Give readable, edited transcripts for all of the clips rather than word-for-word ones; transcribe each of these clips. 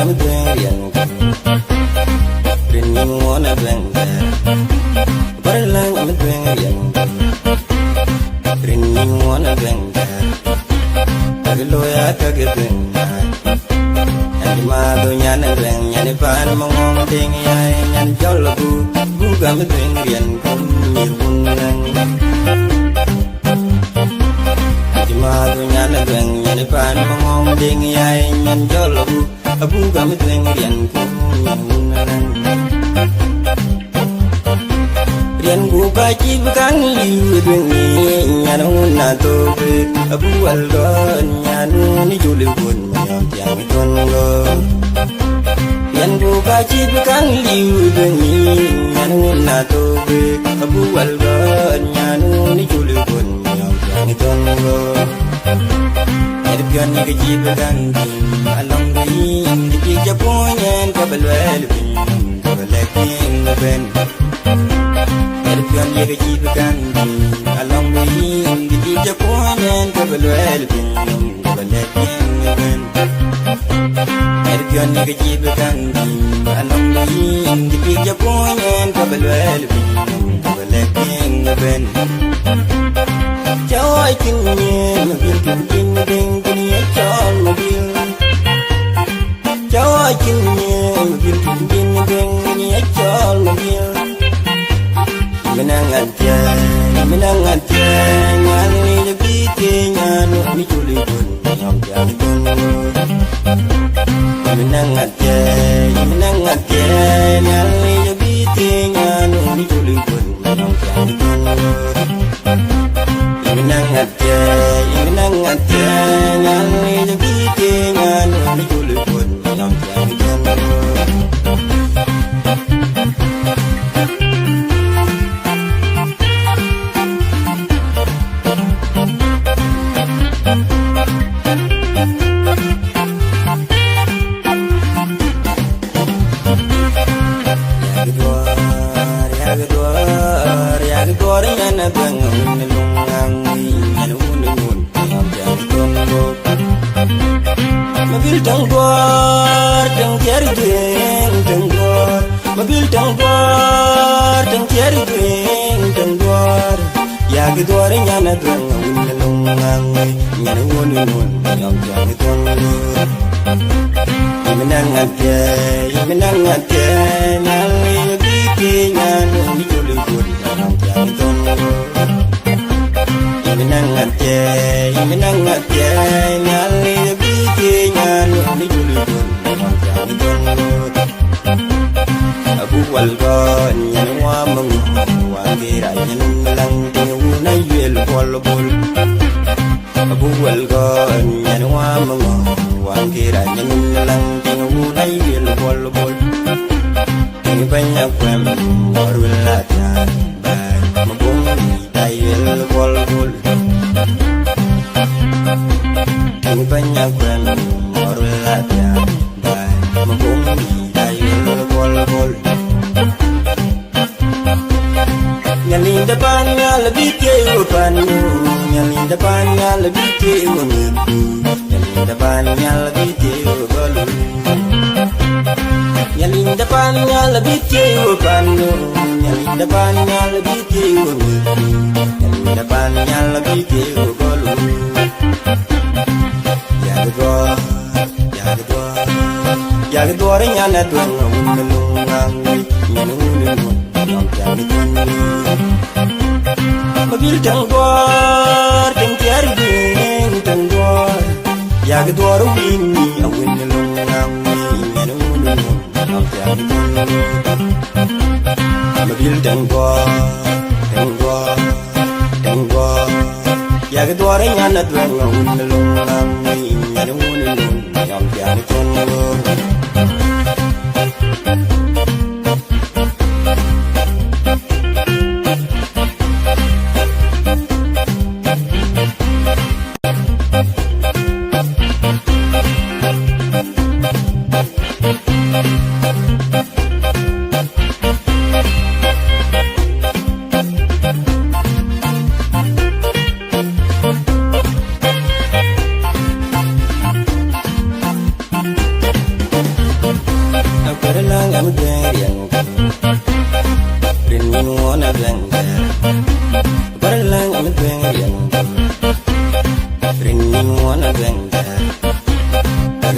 me doing real. Bring me one a blank there. But I like I'm doing real. Bring me one a blank there. I will lawyer to get in. And the mother yan and blank yan if I'm among thing and jolly boo gum doing real. Come me madu nyana beng nyane pan mong ding yai nyan jolo abu gam tweng rian ku rian ku ka chi kan liu tweng ni nyana na to abu al do nyanu ni juli bun nyam tiang ton lo rian ku ka chi kan liu tweng ni nyana na to abu al do nyanu ni juli bun nyam tiang ton lo Erbion ni kecil berganti Alam gaying di Japonyan Kabalwal bin Kabalakin ben Erbion ni kecil berganti Alam gaying di Japonyan Kabalwal bin Kabalakin ben Erbion ni kecil berganti Alam gaying di Japonyan Kabalwal bin Kabalakin ben Choi kinh nhiên mobil kinh kinh kinh choi mobil Choi kinh nhiên mobil kinh kinh kinh choi mobil Menang aja ngan ni lebih kenyan ni culi pun nyam jam pun Menang aja ngan ni lebih kenyan ni culi pun nyam jam pun Menang aja nyali lebih dengan ni juli pun yang jangan ya kedua dengan abang Mobil tangguar, tang cari dueng, tangguar. Mobil tangguar, tang cari dueng, tangguar. Ya kedua nyana dueng, ngelungang, nyana wun, yang jadi dueng. Menang aja, nyali lebih kenyan, ni juli pun yang jadi dueng. Menang aja, nyali lebih kenyan, ni juli pun yang jadi dueng. Abu walgon, nyan wamang, wakira nyan lang, tingu na yuel polbol. Abu walgon, nyan wamang, wakira nyan lang, tingu na yuel polbol. Tingu banyak kwem, orul latihan, bay, mabung na yuel polbol. Tingu banyak kwem, orul latihan, bay, mabung na yuel polbol. Nyalin depannya lebih kehidupan, nyalin depannya lebih kehidupan, nyalin depannya lebih kehidupan, nyalin depannya lebih kehidupan, nyalin depannya lebih kehidupan, nyalin depannya lebih kehidupan. Ya kedua nyana tuang ngelungang, ngelungang. Mobil tangguar, tang cari dueng, tangguar. Ya kedua ini awin ngelungang, ngelungang. Mobil tangguar, ya kedua nyana dueng, awin ngelungang, ngelungang. Yang jadi tangguar.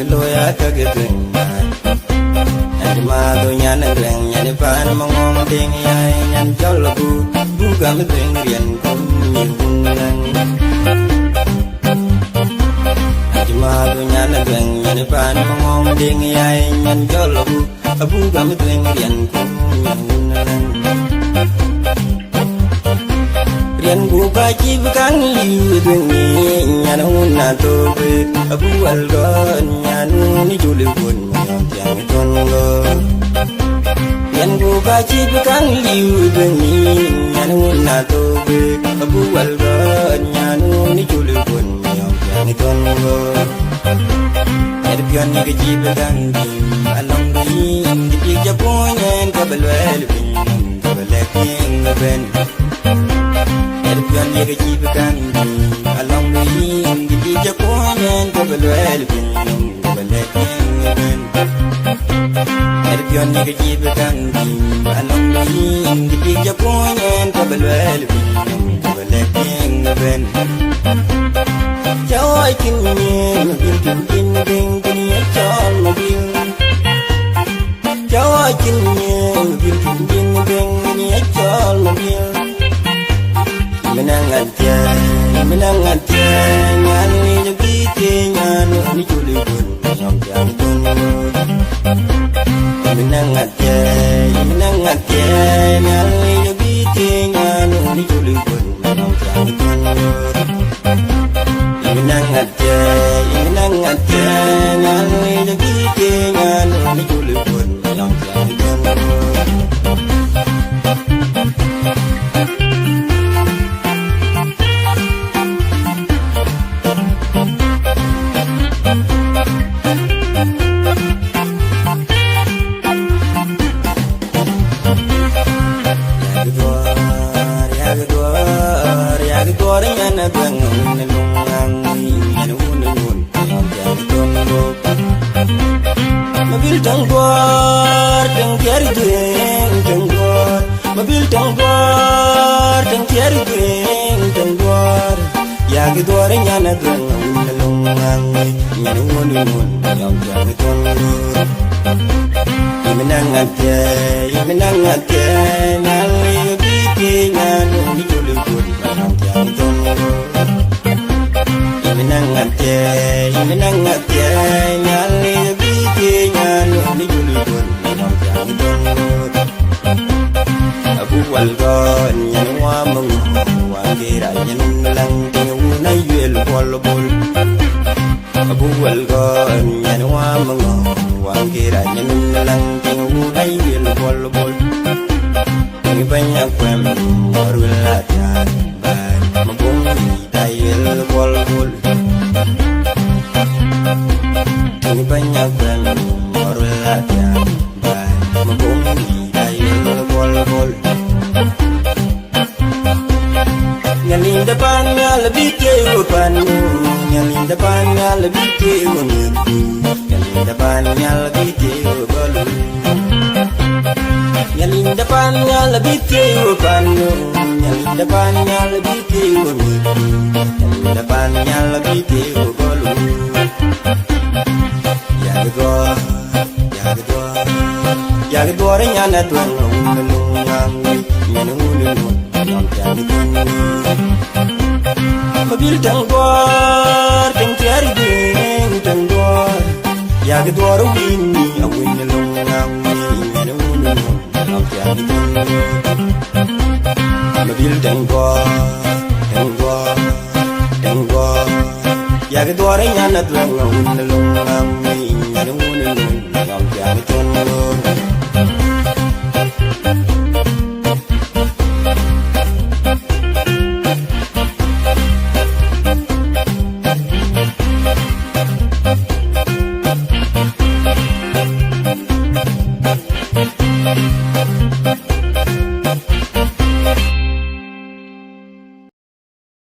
lo ya ka gedeng adi ma do nyan reng nyan pan mongong ding ya nyan jol bu ga me ding rian kum ni bunang adi ma do nyan reng nyan pan mongong ding ya nyan jol bu ga me ding rian kum ni bunang rian bu ba chi kang liu ding ni nyan na to be abu al go nyan ni juli bun yang ton go rian bu ba chi kang liu ding ni nyan na to be abu al go nyan ni juli bun yang ton go er pion ni ge chi kang liu along ni di ja ponyen ka belwel bin ka belek ing ben pion ye ke chi kan along the yin di ja ponyen ko belwel bin ko belek ben pion ye ke chi kan along the yin di ja ponyen ko belwel bin ko belek ben joy kin yin bin kin bin chol mo bin joy kin yin bin bin chol mo bin menangatnya nyani jogite nyano ni juli bun nyom jam tun menangatnya nyani jogite nyano ni juli bun nyom jam tun menangatnya nyani jogite nyano ni juli bun nyom jam tun Mobil tangguar tang tiari dueng tangguar mobil tangguar tang tiari dueng tangguar ya gedor nyana dueng nalungang nyana ngun yang jadi tangguar imenangatya nali biti nyanu ni julukun yang jadi tangguar imenangatya nali biti nyanu ni julukun yang jadi tangguar abu walgon nyanu wa mung wa kira nyanu lang tingu na yel bolbol abu walgon nyanu wa mung wa kira nyanu lang tingu na yel bolbol ni banyak kwem warul latihan ban mabung di yel bolbol ni banyak kwem warul latihan ban mabung di yel bolbol nyalin depannya lebih kehidupan nyalin depannya lebih kehidupan nyalin depannya lebih kehidupan nyalin depannya lebih kehidupan nyalin depannya lebih kehidupan nyalin depannya lebih kehidupan ya kedua nyana tuan nungang nungang mobil tangguar tang tiari deng tangguar ya kedua ini awin lungang mobil tangguar ya kedua nyana tuang awin lungang